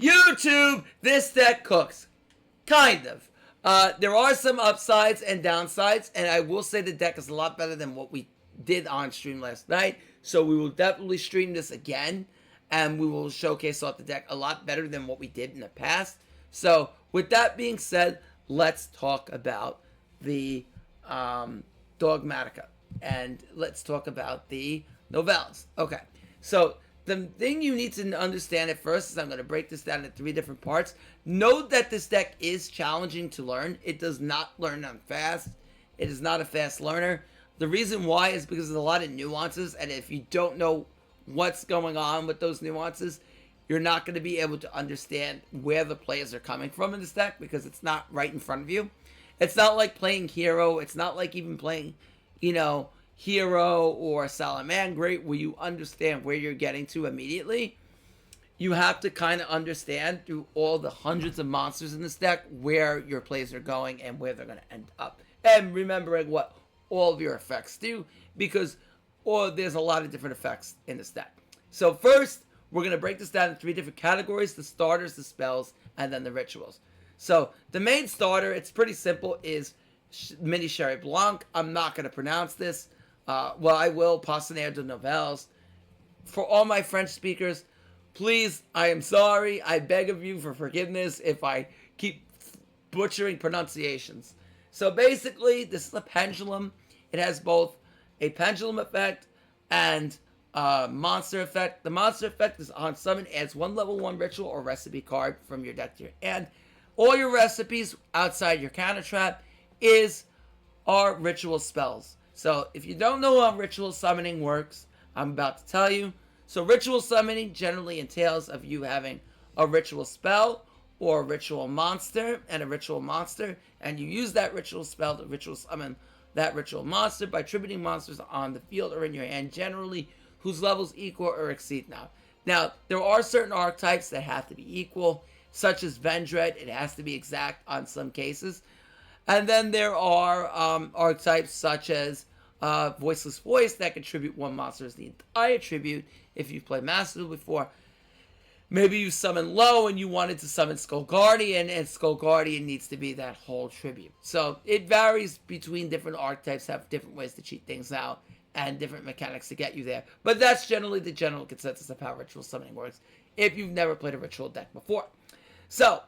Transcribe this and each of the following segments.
YouTube, this deck cooks. Kind of. There are some upsides and downsides, and I will say the deck is a lot better than what we did on stream last night. So we will definitely stream this again, and we will showcase off the deck a lot better than what we did in the past. So with that being said, let's talk about the Dogmatika, and let's talk about the Nouvelles. Okay, so the thing you need to understand at first is I'm going to break this down into 3 different parts. Note that this deck is challenging to learn. It does not learn on fast. It is not a fast learner. The reason why is because there's a lot of nuances, and if you don't know what's going on with those nuances, you're not going to be able to understand where the players are coming from in this deck because it's not right in front of you. It's not like playing Hero. It's not like even playing, Hero or Salamangreat where you understand where you're getting to immediately. You have to kind of understand through all the hundreds of monsters in this deck where your plays are going and where they're going to end up. And remembering what all of your effects do, because there's a lot of different effects in this deck. So first, we're going to break this down in 3 different categories: the starters, the spells, and then the rituals. So the main starter, it's pretty simple, is Mini Sherry Blanc. I'm not going to pronounce this. I will. Passionnaire de Nouvelles. For all my French speakers, please, I am sorry. I beg of you for forgiveness if I keep butchering pronunciations. So basically, this is a pendulum. It has both a pendulum effect and monster effect. The monster effect is on summon, adds 1 level 1 ritual or recipe card from your deck to your hand. All your recipes outside your counter trap are ritual spells. So if you don't know how ritual summoning works, I'm about to tell you. So ritual summoning generally entails of you having a ritual spell or a ritual monster and a ritual monster, and you use that ritual spell to ritual summon that ritual monster by tributing monsters on the field or in your hand, generally whose levels equal or exceed now. Now, there are certain archetypes that have to be equal, such as Vendread. It has to be exact on some cases. And then there are archetypes such as Voiceless Voice that contribute 1 monster as the entire tribute. If you've played Master before, maybe you summon low and you wanted to summon Skull Guardian, and Skull Guardian needs to be that whole tribute. So it varies between different archetypes, have different ways to cheat things out, and different mechanics to get you there. But that's generally the general consensus of how ritual summoning works if you've never played a ritual deck before. So,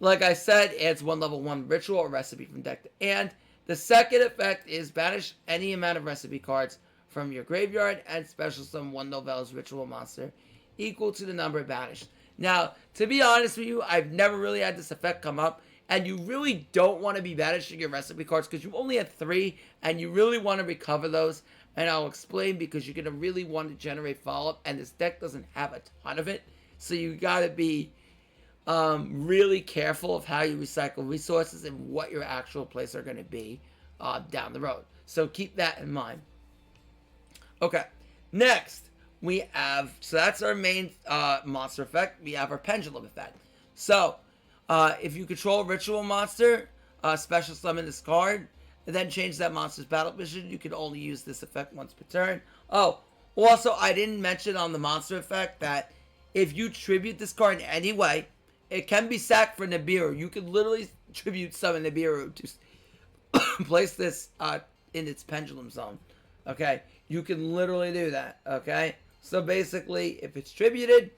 like I said, adds 1 level 1 ritual or recipe from deck to hand. The second effect is banish any amount of recipe cards from your graveyard and special summon 1 Nouvelles ritual monster equal to the number banished. Now, to be honest with you, I've never really had this effect come up, and you really don't want to be banishing your recipe cards because you only had 3, and you really want to recover those. And I'll explain, because you're going to really want to generate follow-up, and this deck doesn't have a ton of it. So you got to be really careful of how you recycle resources and what your actual plays are going to be down the road. So keep that in mind. Okay, next we have, so that's our main monster effect. We have our pendulum effect. So if you control a ritual monster, special summon this card, and then change that monster's battle position, you can only use this effect once per turn. Oh, also, I didn't mention on the monster effect that if you tribute this card in any way, it can be sacked for Nibiru. You can literally tribute summon Nibiru to place this in its pendulum zone. Okay? You can literally do that. Okay? So basically, if it's tributed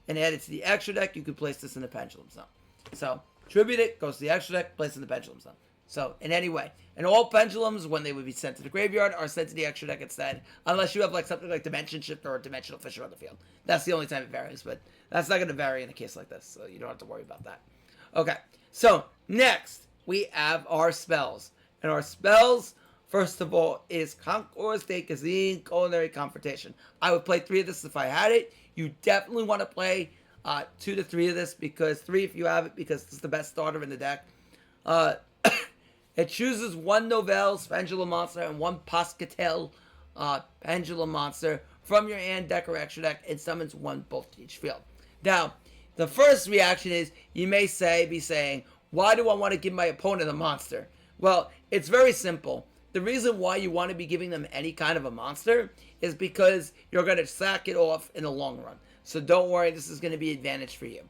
and added to the extra deck, you can place this in the pendulum zone. So, tribute it, goes to the extra deck, place it in the pendulum zone. So, in any way. And all pendulums, when they would be sent to the graveyard, are sent to the extra deck instead. Unless you have like something like Dimension Shifter or Dimensional Fisher on the field. That's the only time it varies, but that's not going to vary in a case like this, so you don't have to worry about that. Okay, so next, we have our spells. And our spells, first of all, is Concours de Cuisine Culinary Confrontation. I would play 3 of this if I had it. You definitely want to play 2 to 3 of this, because 3 if you have it, because it's the best starter in the deck. It chooses 1 Nouvelles Pendulum Monster and 1 Pascatel Pendulum Monster from your hand, deck, or extra deck, and summons 1 both to each field. Now, the first reaction is, you may be saying, why do I want to give my opponent a monster? Well, it's very simple. The reason why you want to be giving them any kind of a monster is because you're going to sack it off in the long run. So don't worry, this is going to be an advantage for you.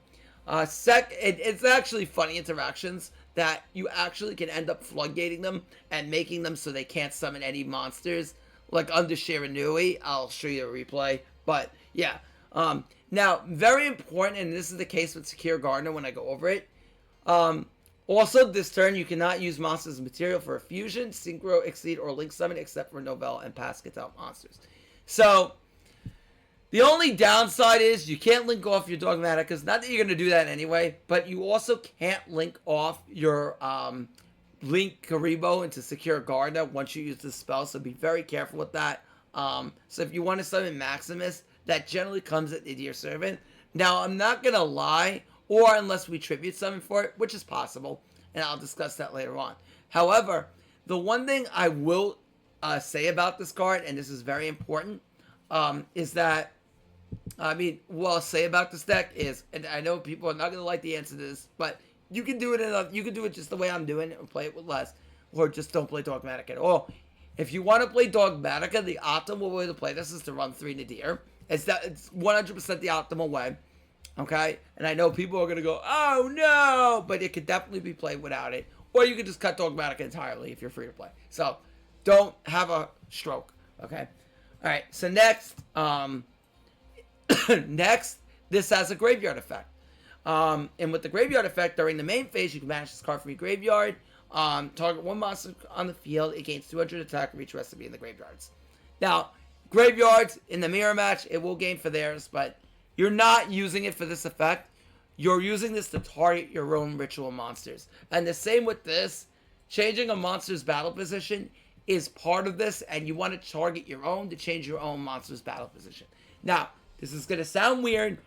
It's actually funny interactions that you actually can end up floodgating them and making them so they can't summon any monsters, like under Shiranui. I'll show you a replay, but yeah. Now, very important, and this is the case with Secure Gardener when I go over it. Also, this turn you cannot use monsters as material for a fusion, synchro, exceed, or link summon except for Nouvelle and Pascal monsters. So, the only downside is you can't link off your Dogmatikas. Not that you're going to do that anyway, but you also can't link off your Link Karibo into Secure Garda once you use the spell, so be very careful with that. So if you want to summon Maximus, that generally comes at your servant. Now, I'm not going to lie, or unless we tribute summon for it, which is possible, and I'll discuss that later on. However, the one thing I will say about this card, and this is very important, is that what I'll say about this deck is, and I know people are not going to like the answer to this, but you can do it you can do it just the way I'm doing it and play it with less, or just don't play Dogmatica at all. If you want to play Dogmatica, the optimal way to play this is to run 3 Nadir. It's 100% the optimal way, okay? And I know people are going to go, oh no, but it could definitely be played without it. Or you could just cut Dogmatica entirely if you're free to play. So, don't have a stroke, okay? Alright, so next, this has a graveyard effect. And with the graveyard effect, during the main phase, you can banish this card from your graveyard. Target one monster on the field. It gains 200 attack for each recipe in the graveyards. Now, graveyards, in the mirror match, it will gain for theirs, but you're not using it for this effect. You're using this to target your own ritual monsters. And the same with this. Changing a monster's battle position is part of this, and you want to target your own to change your own monster's battle position. Now, this is going to sound weird,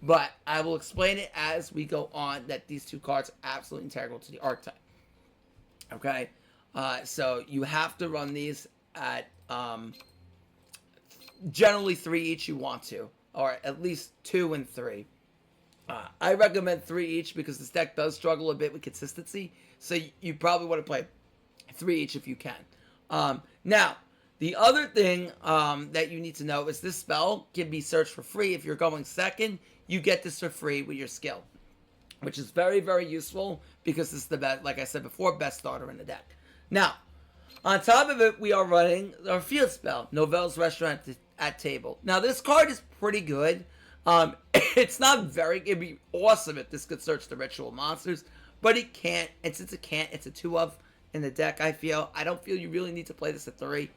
but I will explain it as we go on, that these two cards are absolutely integral to the archetype. Okay? So you have to run these at generally 3 each you want to, or at least 2 and 3. I recommend 3 each because this deck does struggle a bit with consistency, so you probably want to play 3 each if you can. Now, the other thing that you need to know is this spell can be searched for free. If you're going second, you get this for free with your skill, which is very, very useful because this is the best, like I said before, best starter in the deck. Now, on top of it, we are running our field spell, Nouvelles Restaurant at Table. Now, this card is pretty good. It's not very, it'd be awesome if this could search the ritual monsters, but it can't, and since it can't, it's a 2 of in the deck, I don't feel you really need to play this at 3,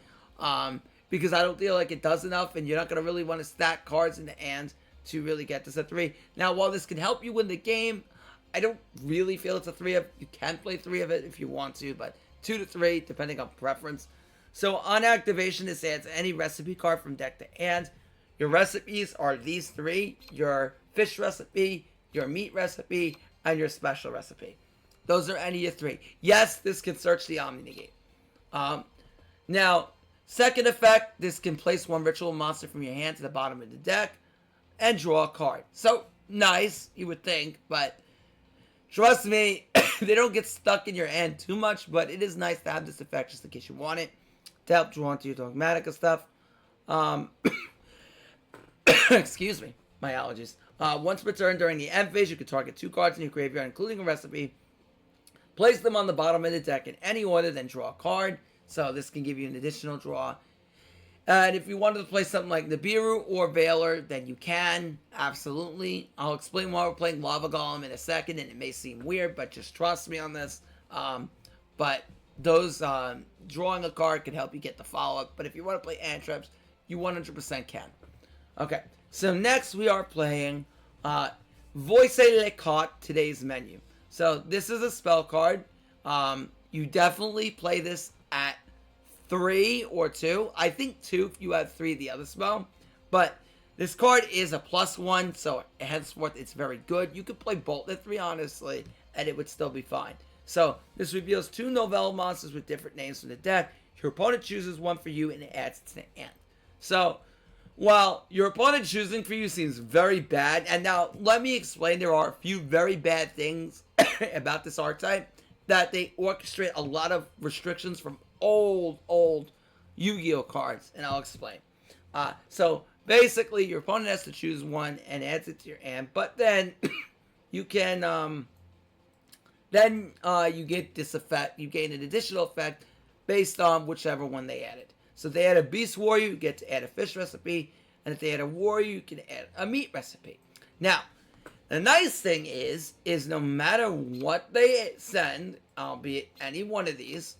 because I don't feel like it does enough, and you're not going to really want to stack cards in the hand to really get this at 3. Now, while this can help you win the game, I don't really feel it's a 3 of. You can play 3 of it if you want to, but 2 to 3, depending on preference. So, on activation, this adds any recipe card from deck to hand. Your recipes are these 3, your fish recipe, your meat recipe, and your special recipe. Those are any of 3. Yes, this can search the omni negate. Now, second effect, this can place 1 ritual monster from your hand to the bottom of the deck and draw a card. So, nice, you would think, but trust me, they don't get stuck in your hand too much, but it is nice to have this effect just in case you want it to help draw into your Dogmatica stuff. Excuse me, my allergies. Once per turn during the end phase, you can target 2 cards in your graveyard, including a recipe. Place them on the bottom of the deck in any order, then draw a card. So this can give you an additional draw. And if you wanted to play something like Nibiru or Veiler, then you can. Absolutely. I'll explain why we're playing Lava Golem in a second, and it may seem weird, but just trust me on this. But those drawing a card can help you get the follow-up. But if you want to play Antraps, you 100% can. Okay, so next we are playing Voice Le Cot, today's menu. So this is a spell card. You definitely play this at 3 or 2. I think 2 if you have 3 the other spell. But this card is a +1, so henceforth it's very good. You could play Bolt at 3, honestly, and it would still be fine. So this reveals 2 Nouvelle monsters with different names from the deck. Your opponent chooses one for you and it adds it to the hand. So while your opponent choosing for you seems very bad, and now let me explain, there are a few very bad things about this archetype, that they orchestrate a lot of restrictions from old Yu-Gi-Oh cards, and I'll explain. So basically, your opponent has to choose one and adds it to your hand, but then you can then you get this effect. You gain an additional effect based on whichever one they added. So if they add a beast warrior, you get to add a fish recipe, and if they add a warrior, you can add a meat recipe. Now, the nice thing is no matter what they send, albeit any one of these,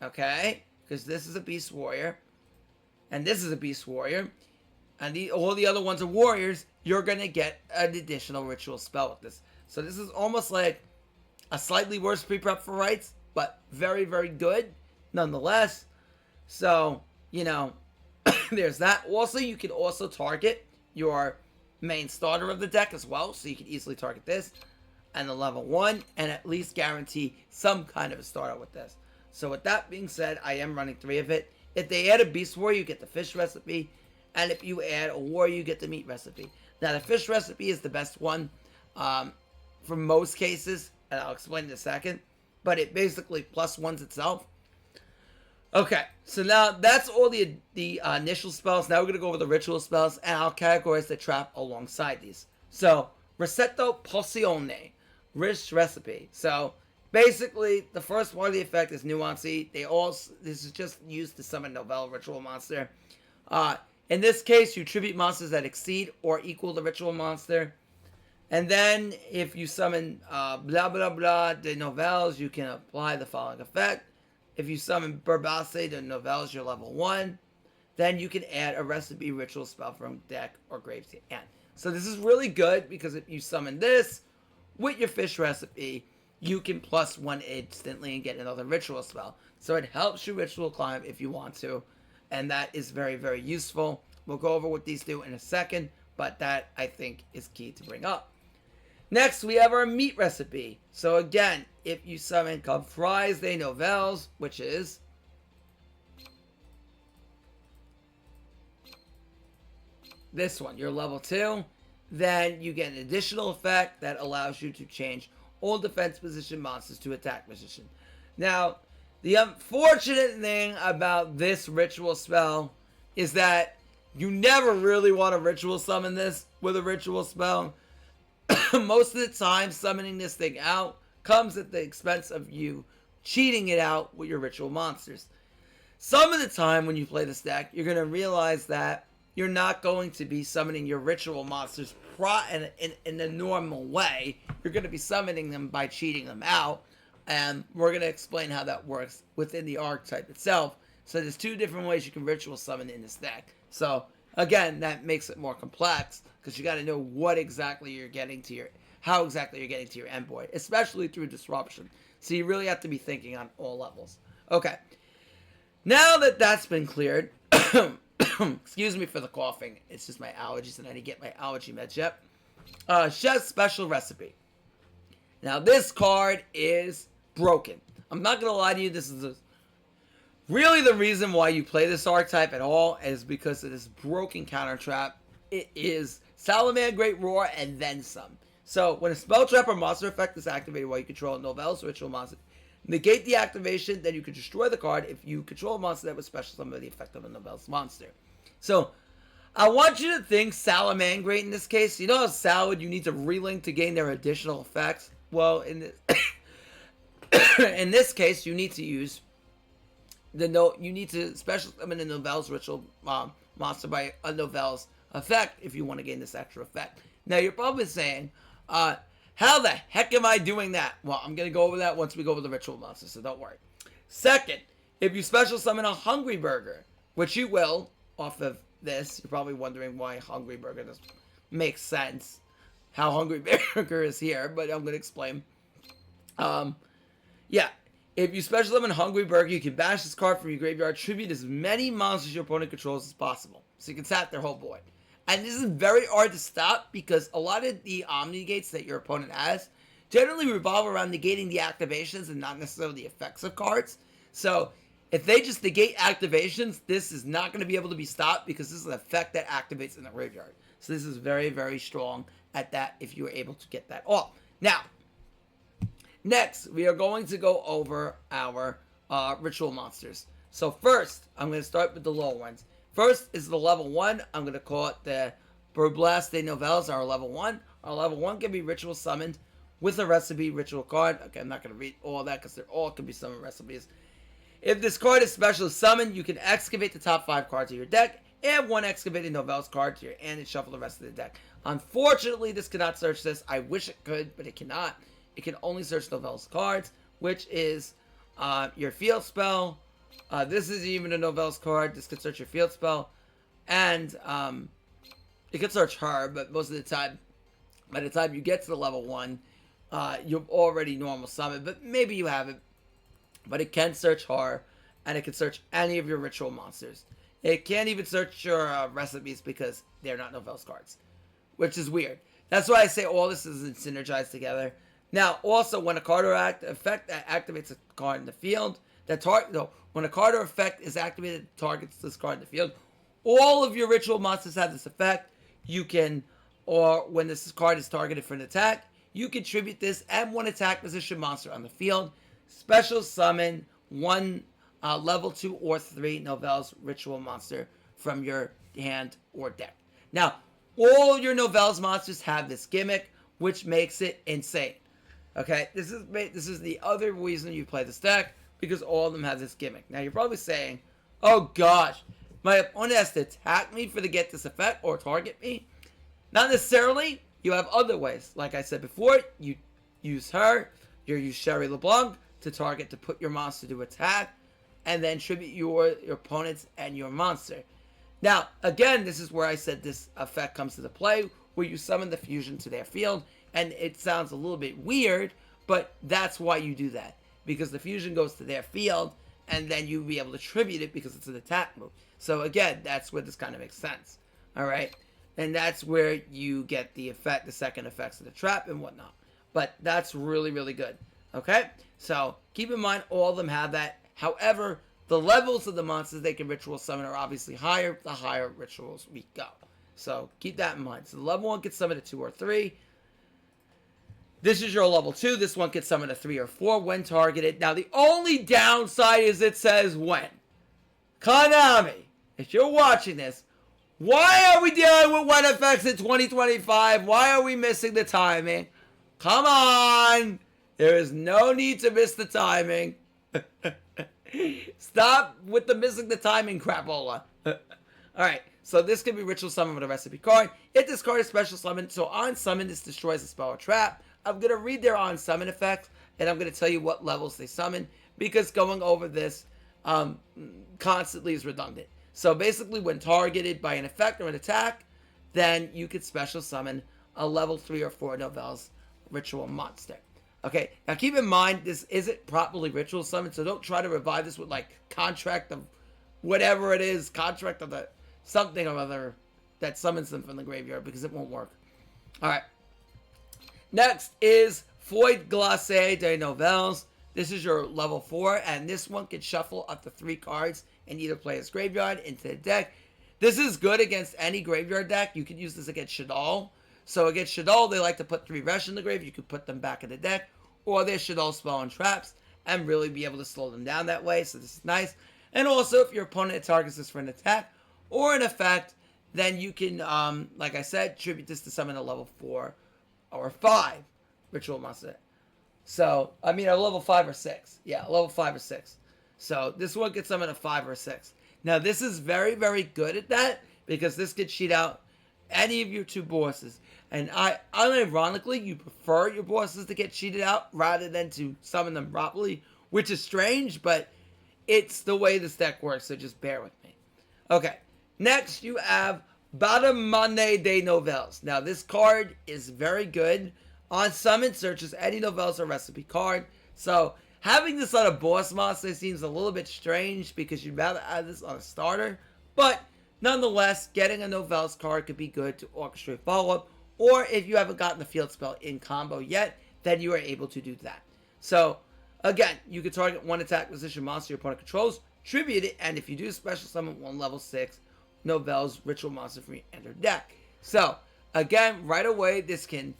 okay, because this is a beast warrior, and this is a beast warrior, and all the other ones are warriors, you're gonna get an additional ritual spell with this. So this is almost like a slightly worse pre-prep for rights, but very, very good nonetheless. So, you know, there's that. Also, you can also target your main starter of the deck as well, so you can easily target this and the level 1 and at least guarantee some kind of a starter with this. So with that being said, I am running 3 of it. If they add a beast warrior, you get the fish recipe, and if you add a warrior, you get the meat recipe. Now, the fish recipe is the best one for most cases, and I'll explain in a second, but it basically plus ones itself. Okay, so now that's all the initial spells. Now we're going to go over the ritual spells, and I'll categorize the trap alongside these. So, Receto Pozione, Rich Recipe. So, basically, the first part of the effect is Nuancy. This is just used to summon Nouvelle Ritual Monster. In this case, you tribute monsters that exceed or equal the ritual monster. And then, if you summon blah blah blah de Nouvelles, you can apply the following effect. If you summon Burbase de Nouvelles, you're level 1. Then you can add a recipe ritual spell from deck or grave to hand. So this is really good because if you summon this with your fish recipe, you can plus 1 instantly and get another ritual spell. So it helps you ritual climb if you want to. And that is very, very useful. We'll go over what these do in a second, but that I think is key to bring up. Next, we have our meat recipe. So again, if you summon Comprise des Nouvelles, which is this one, you're level 2, then you get an additional effect that allows you to change all defense position monsters to attack position. Now, the unfortunate thing about this ritual spell is that you never really want to ritual summon this with a ritual spell. Most of the time, summoning this thing out comes at the expense of you cheating it out with your ritual monsters. Some of the time when you play this deck, you're going to realize that you're not going to be summoning your ritual monsters in the normal way. You're going to be summoning them by cheating them out, and we're going to explain how that works within the archetype itself. So there's 2 different ways you can ritual summon in this deck. So again, that makes it more complex because you got to know what exactly you're getting to how exactly you're getting to your endpoint, especially through disruption. So you really have to be thinking on all levels. Okay, now that that's been cleared, excuse me for the coughing. It's just my allergies, and I didn't get my allergy meds yet. Chef's Special Recipe. Now this card is broken. I'm not gonna lie to you. This is really the reason why you play this archetype at all is because of this broken counter trap. It is Salaman Great Roar and then some. So when a spell trap or monster effect is activated while you control Nouvelles ritual monster, negate the activation, then you can destroy the card if you control a monster that was special summon the effect of a Nouvelles monster. So I want you to think Salamangreat in this case. You know how Salad you need to relink to gain their additional effects? Well, in this case, you need to use you need to special summon a Nouvelles ritual monster by a Nouvelles effect if you want to gain this extra effect. Now you're probably saying, how the heck am I doing that? Well, I'm going to go over that once we go over the ritual monster, so don't worry. Second, if you special summon a Hungry Burger, which you will off of this, you're probably wondering why Hungry Burger doesn't make sense. How Hungry Burger is here, but I'm going to explain. Yeah. If you special summon Hungry Burger, you can bash this card from your graveyard, tribute as many monsters your opponent controls as possible. So you can tap their whole board. And this is very hard to stop because a lot of the omni negates that your opponent has generally revolve around negating the activations and not necessarily the effects of cards. So if they just negate activations, this is not going to be able to be stopped because this is an effect that activates in the graveyard. So this is very, very strong at that if you are able to get that off. Now, next, we are going to go over our ritual monsters. So first, I'm going to start with the lower ones. First is the level 1. I'm going to call it the Burbase des Nouvelles, our level 1. Our level 1 can be ritual summoned with a recipe ritual card. Okay, I'm not going to read all that because they're all can be summoned recipes. If this card is special summoned, you can excavate the top 5 cards of your deck, add 1 excavated Nouvelles card to your hand, and shuffle the rest of the deck. Unfortunately, this cannot search this. I wish it could, but it cannot. It can only search Nouvelles cards, which is your field spell. This isn't even a Nouvelles card. This could search your field spell. And it could search her, but most of the time, by the time you get to the level 1, you've already normal summoned, but maybe you haven't. But it can search her, and it can search any of your ritual monsters. It can't even search your recipes because they're not Nouvelles cards, which is weird. That's why I say all this isn't synergized together. Now, also, when a card or effect that activates a card in the field, when a card or effect is activated, targets this card in the field, all of your ritual monsters have this effect. You can, or when this card is targeted for an attack, you contribute this and 1 attack position monster on the field. Special summon 1 level 2 or 3 Nouvelles ritual monster from your hand or deck. Now, all your Nouvelles monsters have this gimmick, which makes it insane. Okay, this is the other reason you play this deck, because all of them have this gimmick. Now, you're probably saying, oh gosh, my opponent has to attack me to get this effect or target me. Not necessarily. You have other ways. Like I said before, you use her, you use Sherry LeBlanc to target to put your monster to attack, and then tribute your opponents and your monster. Now, again, this is where I said this effect comes to the play, where you summon the fusion to their field, and it sounds a little bit weird, but that's why you do that, because the fusion goes to their field, and then you'll be able to tribute it because it's an attack move. So again, that's where this kind of makes sense. All right, and that's where you get the effect, the second effects of the trap and whatnot. But that's really, really good. Okay, so keep in mind all of them have that. However, the levels of the monsters they can ritual summon are obviously higher. The higher rituals we go. So keep that in mind. So the level 1 gets summoned at 2 or 3. This is your level 2. This one gets summoned at 3 or 4 when targeted. Now the only downside is it says when. Konami, if you're watching this, why are we dealing with when effects in 2025? Why are we missing the timing? Come on. There is no need to miss the timing. Stop with the missing the timing crapola. Alright, so this can be ritual summon with a recipe card. If this card is special summon, so on summon this destroys a spell or trap. I'm going to read their on summon effects, and I'm going to tell you what levels they summon, because going over this constantly is redundant. So basically, when targeted by an effect or an attack, then you could special summon a level 3 or 4 Nouvelles ritual monster. Okay, now keep in mind, this isn't properly ritual summoned, so don't try to revive this with, like, contract of whatever it is, contract of the something or other that summons them from the graveyard, because it won't work. Alright. Next is Foy Glacé des Nouvelles. This is your level 4, and this one can shuffle up to 3 cards in either player's graveyard into the deck. This is good against any graveyard deck. You can use this against Shaddoll. So against Shaddoll, they like to put 3 Resh in the grave. You could put them back in the deck, or their Shaddoll spell and traps, and really be able to slow them down that way. So this is nice. And also, if your opponent targets this for an attack or an effect, then you can, like I said, tribute this to summon a level 4 or 5 ritual monster. So, I mean, a level 5 or 6. Yeah, a level 5 or 6. So, this one gets summoned a 5 or 6. Now, this is very, very good at that, because this could cheat out any of your 2 bosses. And unironically, you prefer your bosses to get cheated out rather than to summon them properly, which is strange, but it's the way this deck works, so just bear with me. Okay, next you have Dogmatika des Nouvelles. Now, this card is very good. On summon, searches any Nouvelles or recipe card. So, having this on a boss monster seems a little bit strange, because you'd rather add this on a starter. But, nonetheless, getting a Nouvelles card could be good to orchestrate follow-up. Or, if you haven't gotten the field spell in combo yet, then you are able to do that. So, again, you can target 1 attack position monster your opponent controls, tribute it, and if you do special summon 1 level 6 Nouvelles ritual monster from your enter deck. So, again, right away, this can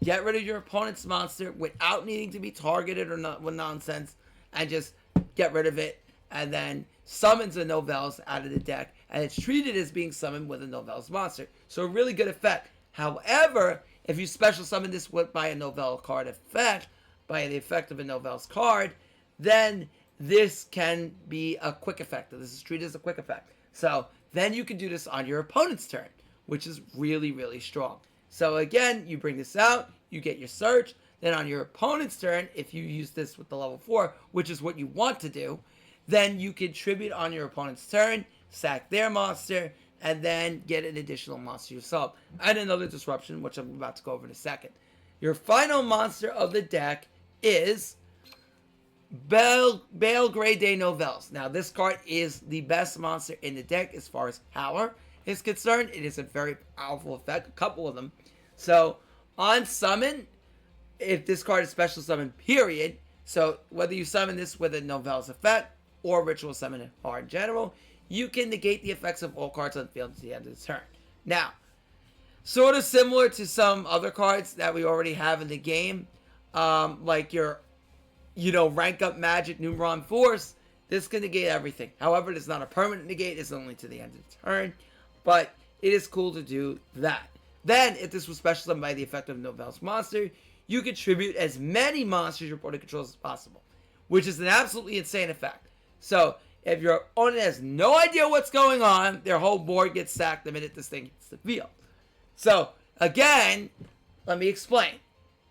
get rid of your opponent's monster without needing to be targeted or not with nonsense, and just get rid of it, and then summons a Nouvelles out of the deck, and it's treated as being summoned with a Nouvelles monster. So a really good effect. However, If you special summon this by a Nouvelle card effect, by the effect of a Nouvelle's card, then this can be a quick effect. This is treated as a quick effect. So then you can do this on your opponent's turn, which is really, really strong. So again, you bring this out, you get your search, then on your opponent's turn, if you use this with the level 4, which is what you want to do, then you can tribute on your opponent's turn, sack their monster, and then get an additional monster yourself. And another disruption, which I'm about to go over in a second. Your final monster of the deck is Bale Grey Day Nouvelles. Now, this card is the best monster in the deck as far as power is concerned. It is a very powerful effect, a couple of them. So, on summon, if this card is special summon, period, so whether you summon this with a Nouvelles effect or ritual summon it or in general, you can negate the effects of all cards on the field at the end of the turn. Now, sort of similar to some other cards that we already have in the game, like your, rank up magic Numeron Force, this can negate everything. However, it is not a permanent negate, it's only to the end of the turn, but it is cool to do that. Then, if this was special summoned by the effect of Nouvelle's monster, you can tribute as many monsters your opponent controls as possible, which is an absolutely insane effect. So, if your opponent has no idea what's going on, their whole board gets sacked the minute this thing hits the field. So, again, let me explain.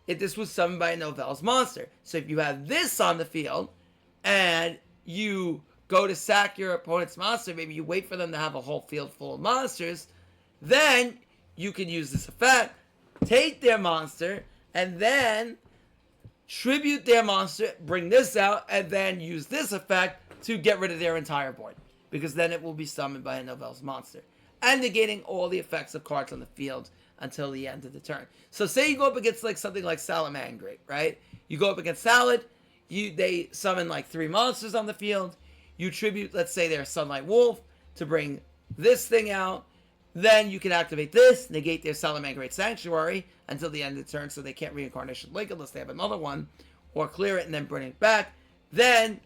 If this was summoned by a Nouvelle's monster. So, if you have this on the field, and you go to sack your opponent's monster, maybe you wait for them to have a whole field full of monsters, then you can use this effect, take their monster, and then tribute their monster, bring this out, and then use this effect to get rid of their entire board. Because then it will be summoned by a Nouvelle's monster. And negating all the effects of cards on the field until the end of the turn. So say you go up against like something like Salamangreat, right? You go up against Salad, they summon like 3 monsters on the field. You tribute, let's say their Sunlight Wolf, to bring this thing out. Then you can activate this, negate their Salamangreat Sanctuary until the end of the turn so they can't Reincarnation Link unless they have another one. Or clear it and then bring it back. Then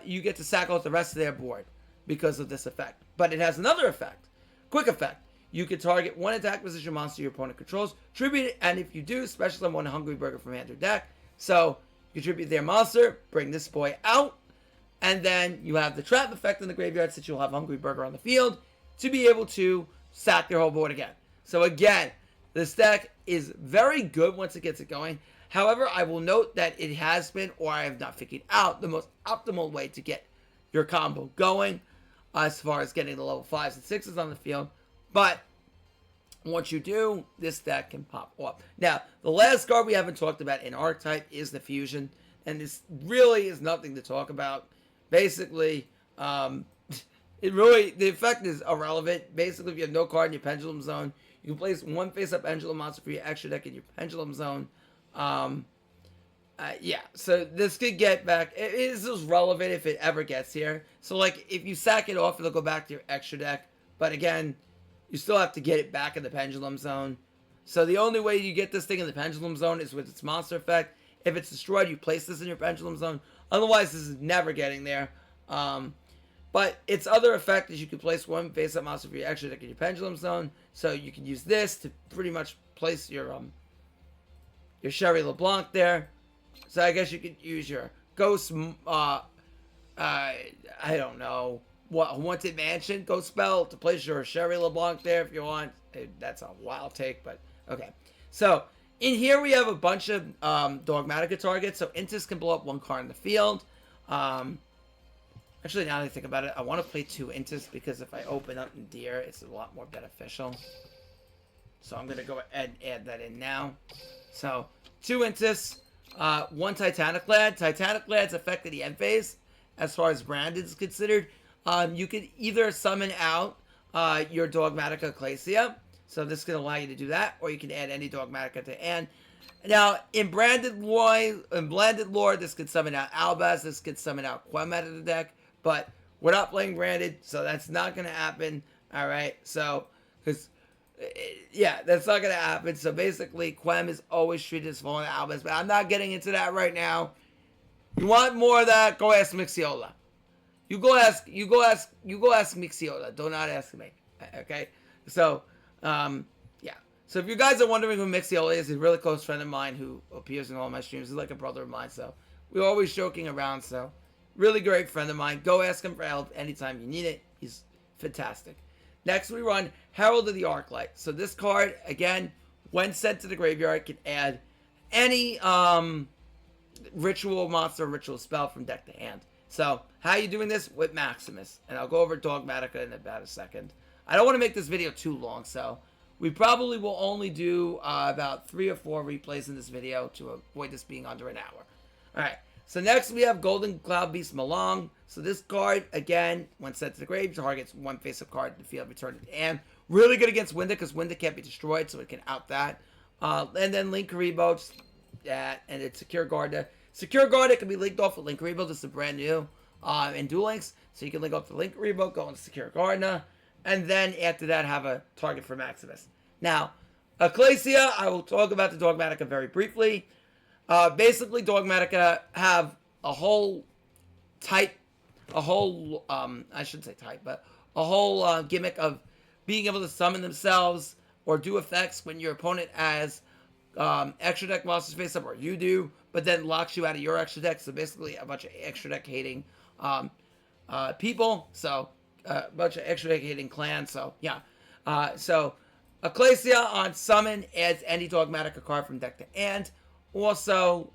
you get to sack out the rest of their board because of this effect. But it has another effect. Quick effect. You can target one attack position monster your opponent controls, tribute it, and if you do, special summon one Hungry Burger from hand or deck. So, you tribute their monster, bring this boy out, and then you have the trap effect in the graveyard since you'll have Hungry Burger on the field to be able to sack their whole board again. So again, this deck is very good once it gets it going. However, I will note that it has been, or I have not figured out, the most optimal way to get your combo going as far as getting the level 5s and 6s on the field. But once you do, this deck can pop off. Now, the last card we haven't talked about in Archetype is the Fusion. And this really is nothing to talk about. Basically, the effect is irrelevant. Basically, if you have no card in your Pendulum Zone, you can place one face-up Pendulum monster for your extra deck in your Pendulum Zone. So this could get back. It is relevant if it ever gets here. So, like, if you sack it off, it'll go back to your extra deck. But again, you still have to get it back in the Pendulum Zone. So the only way you get this thing in the Pendulum Zone is with its monster effect. If it's destroyed, you place this in your Pendulum Zone. Otherwise, this is never getting there. But its other effect is you can place one face-up monster for your extra deck in your Pendulum Zone. So you can use this to pretty much place your Sherry LeBlanc there. So I guess you could use your Ghost, I don't know, Haunted Mansion Ghost spell to place your Sherry LeBlanc there if you want. That's a wild take, but okay. So in here we have a bunch of Dogmatika targets. So Intis can blow up 1 card in the field. Actually, now that I think about it, I want to play 2 Intis because if I open up Nadir, it's a lot more beneficial. So I'm going to go ahead and add that in now. So 2 Intis, 1 Titaniclad. Titaniclad's effect at the end phase, as far as branded is considered. You could either summon out your Dogmatika Ecclesia, so this can allow you to do that, or you can add any Dogmatika to end. Now, in branded lore, this could summon out Albaz, this could summon out Quem out of the deck, but we're not playing branded, so that's not going to happen. All right, so because that's not going to happen. So basically, Quem is always treated as falling Albaz, but I'm not getting into that right now. You want more of that? Go ask Mixiola. You go ask Mixiola. Do not ask me. Okay? So, So if you guys are wondering who Mixiola is, he's a really close friend of mine who appears in all my streams. He's like a brother of mine, so we're always joking around. So really great friend of mine. Go ask him for help anytime you need it. He's fantastic. Next we run Herald of the Arclight. So this card, again, when sent to the graveyard, can add any ritual monster, ritual spell from deck to hand. So how are you doing this? With Maximus. And I'll go over Dogmatika in about a second. I don't want to make this video too long, so we probably will only do about 3 or 4 replays in this video to avoid this being under an hour. Alright, so next we have Golden Cloud Beast Malong. So this card, again, when sent to the grave, targets one face-up card in the field, return it. And really good against Winda, because Winda can't be destroyed, so it can out that. And then Link Karibo, and it's Secure Guard. Secure Guard, it can be linked off with Link Karibo. This is brand new in Duel Links. So you can link off the Link Karibo, go into Secure Gardener, and then after that have a target for Maximus. Now, Ecclesia, I will talk about the Dogmatika very briefly. Basically, Dogmatika have a whole type, a whole gimmick of being able to summon themselves or do effects when your opponent has extra deck monsters face up, or you do, but then locks you out of your extra deck. So basically a bunch of extra deck hating people. So a bunch of extra deck hating clans. So yeah. So Ecclesia on summon adds any Dogmatika card from deck to hand. Also,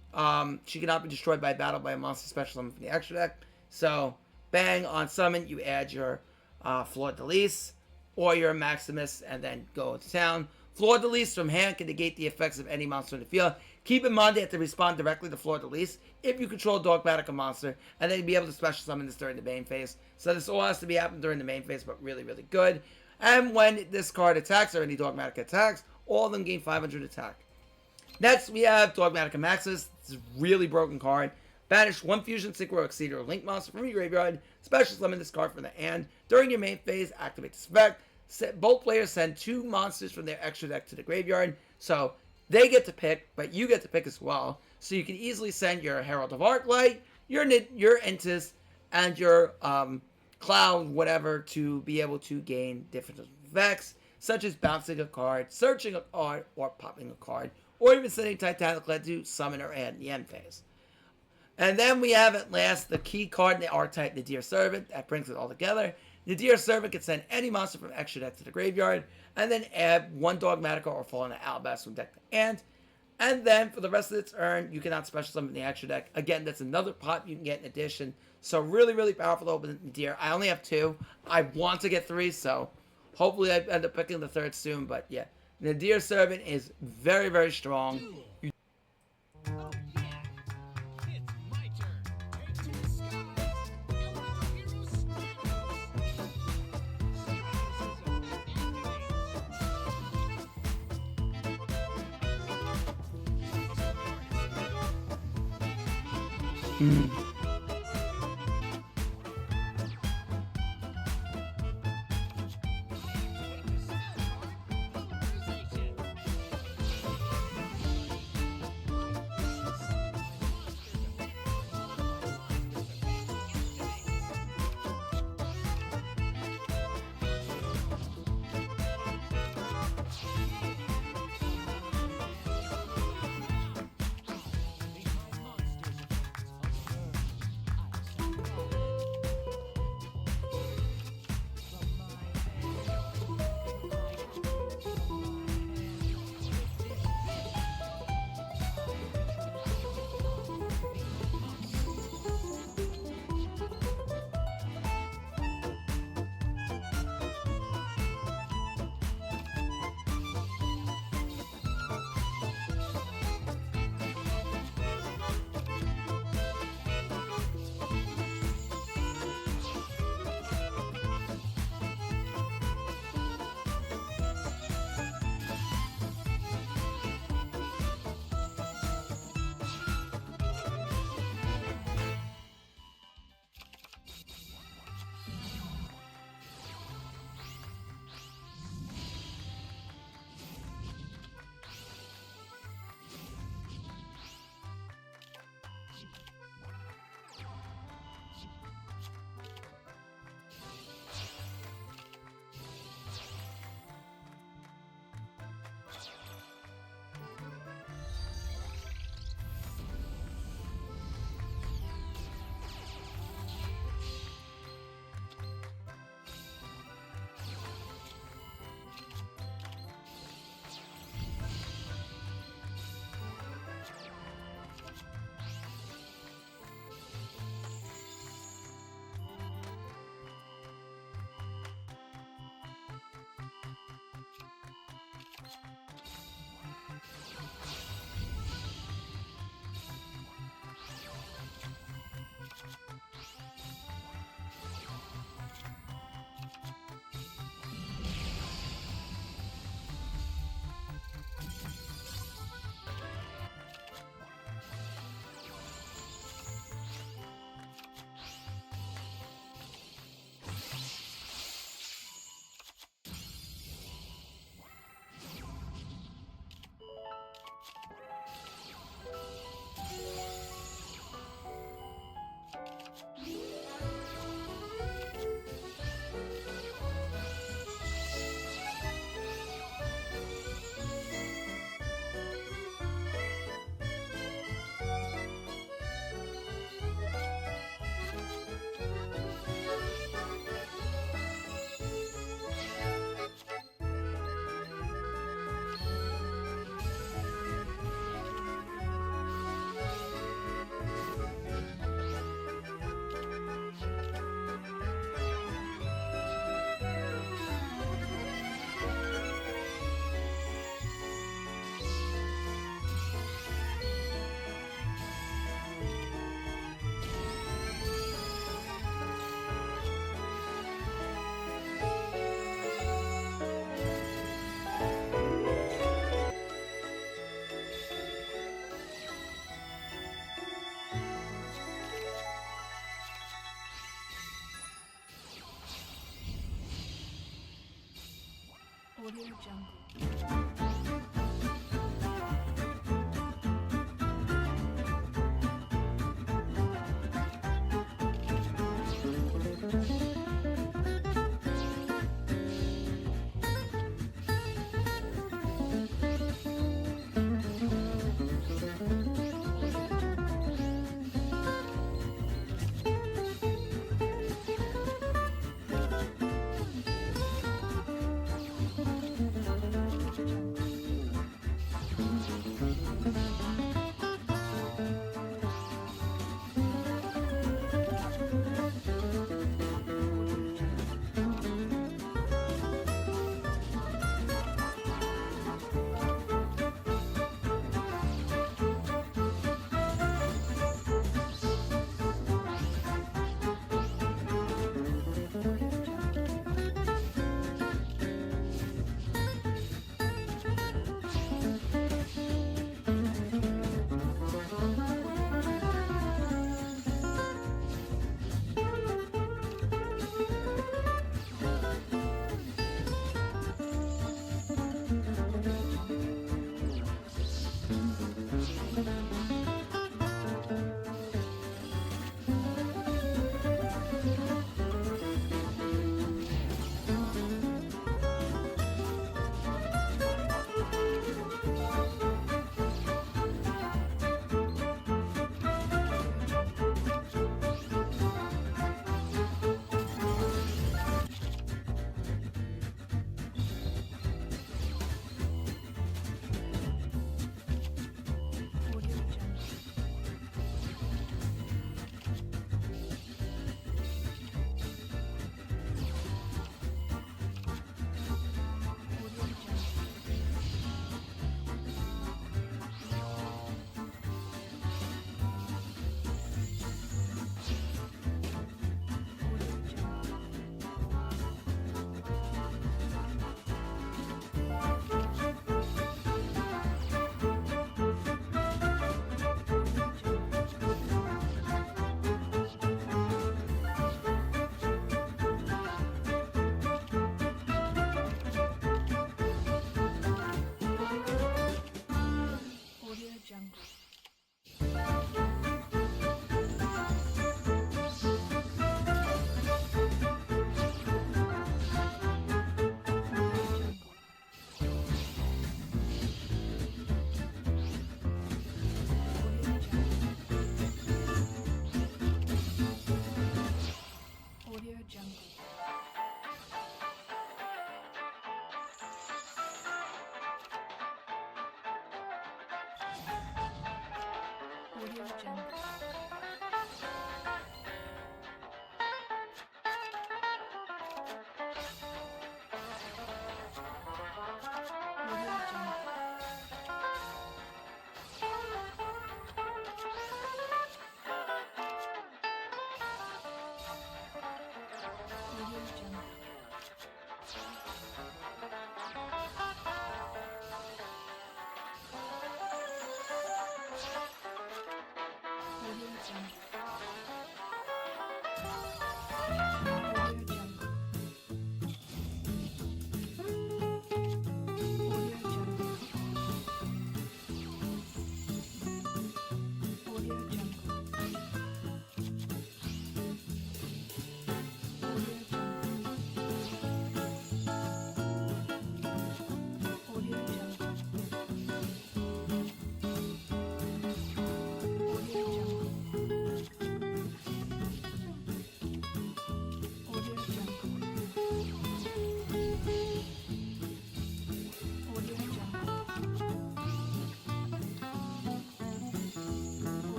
she cannot be destroyed by battle by a monster special summon from the extra deck. So bang, on summon you add your Fleur de Lis or your Maximus and then go to town. Fleur de Lis from hand can negate the effects of any monster in the field. Keep in mind they have to respond directly to Fleur de Lis if you control a Dogmatika monster, and then be able to special summon this during the main phase. So this all has to be happening during the main phase, but really, really good. And when this card attacks, or any Dogmatika attacks, all of them gain 500 attack. Next, we have Dogmatika Maximus. This is a really broken card. Banish one Fusion, Synchro, Exceeder, or Link monster from your graveyard. Special summon this card from the hand. During your main phase, activate this effect. Both players send 2 monsters from their extra deck to the graveyard. So they get to pick, but you get to pick as well. So you can easily send your Herald of Arclight, your Intis, and your Cloud, whatever, to be able to gain different effects, such as bouncing a card, searching a card, or popping a card, or even sending Titanic Lead to summon or add in the end phase. And then we have at last the key card in the archetype, Nadir Servant. That brings it all together. Nadir Servant can send any monster from extra deck to the graveyard, and then add 1 Dogmatika or Fallen Alabast from deck to hand. And then for the rest of its turn, you cannot special summon the extra deck. Again, that's another pop you can get in addition. So really, really powerful to open Nadir. I only have 2. I want to get 3, so hopefully I end up picking the 3rd soon. But yeah, Nadir Servant is very, very strong. jungle.